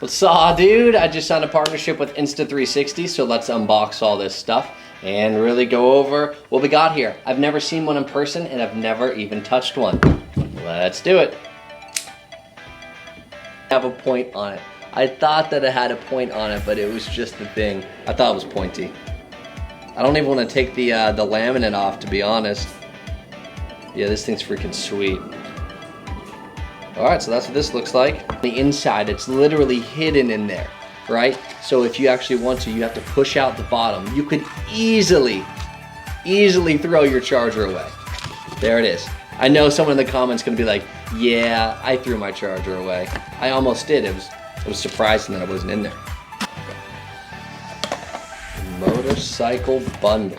What's up, dude? I just signed a partnership with Insta360, so let's unbox all this stuff and really go over what we got here. I've never seen one in person and I've never even touched one. Let's do it. Have a point on it. I thought that it had a point on it, but it was just the thing. I thought it was pointy. I don't even want to take the laminate off, to be honest. Yeah, this thing's freaking sweet. Alright, so that's what this looks like. On the inside, it's literally hidden in there, right? So if you actually want to, you have to push out the bottom. You could easily throw your charger away. There it is. I know someone in the comments gonna be like, yeah, I threw my charger away. I almost did. It was surprising that it wasn't in there. Motorcycle bundle.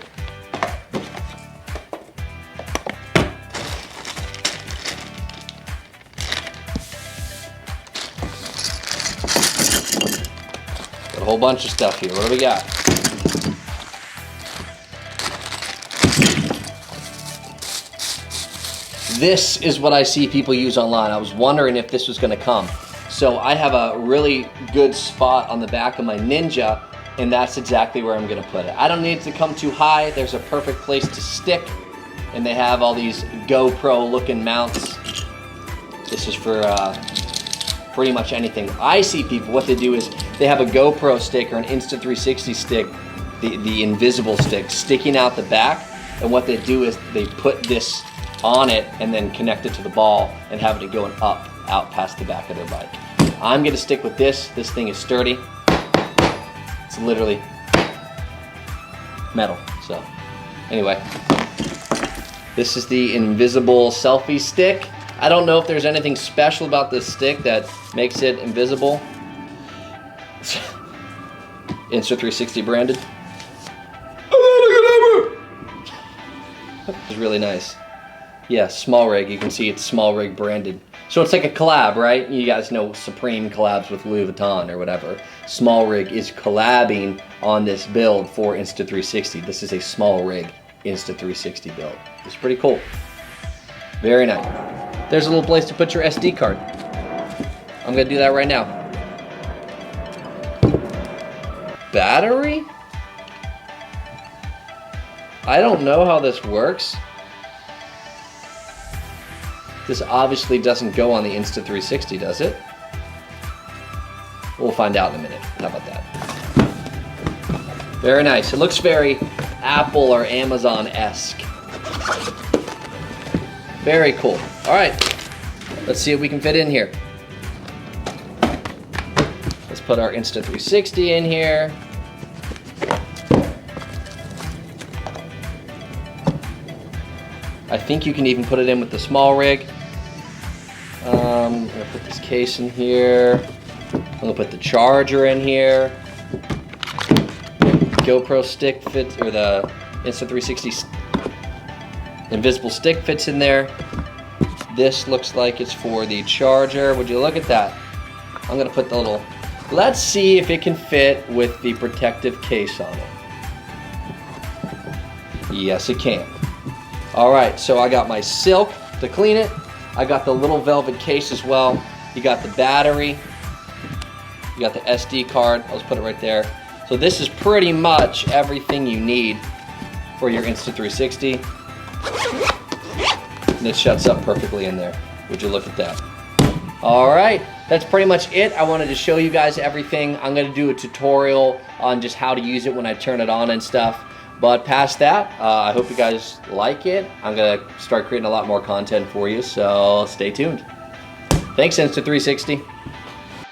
Got a whole bunch of stuff here. What do we got? This is what I see people use online. I was wondering if this was gonna come. So I have a really good spot on the back of my Ninja, and that's exactly where I'm gonna put it. I don't need it to come too high. There's a perfect place to stick, and they have all these GoPro looking mounts. This is for pretty much anything. I see people, what they do is they have a GoPro stick or an Insta360 stick, the invisible stick, sticking out the back, and what they do is they put this on it and then connect it to the ball and have it going up, out past the back of their bike. I'm gonna stick with this. This thing is sturdy. It's literally metal, so anyway. This is the invisible selfie stick. I don't know if there's anything special about this stick that makes it invisible. Insta360 branded. It's really nice. Yeah, small rig. You can see it's small rig branded. So it's like a collab, right? You guys know Supreme collabs with Louis Vuitton or whatever. Small rig is collabing on this build for Insta360. This is a small rig Insta360 build. It's pretty cool. Very nice. There's a little place to put your SD card. I'm gonna do that right now. Battery? I don't know how this works. This obviously doesn't go on the Insta360, does it? We'll find out in a minute. How about that? Very nice. It looks very Apple or Amazon-esque. Very cool. All right, let's see what we can fit in here. Let's put our Insta360 in here. I think you can even put it in with the small rig. I'm gonna put this case in here. I'm gonna put the charger in here. GoPro stick fits, or the Insta360 invisible stick fits in there. This looks like it's for the charger. Would you look at that? I'm gonna put the little, let's see if it can fit with the protective case on it. Yes, it can. All right, so I got my silk to clean it. I got the little velvet case as well. You got the battery. You got the SD card. I'll just put it right there. So this is pretty much everything you need for your Insta360. And it shuts up perfectly in there. Would you look at that? All right, that's pretty much it. I wanted to show you guys everything. I'm gonna do a tutorial on just how to use it when I turn it on and stuff. But past that, I hope you guys like it. I'm gonna start creating a lot more content for you, so stay tuned. Thanks, Insta360.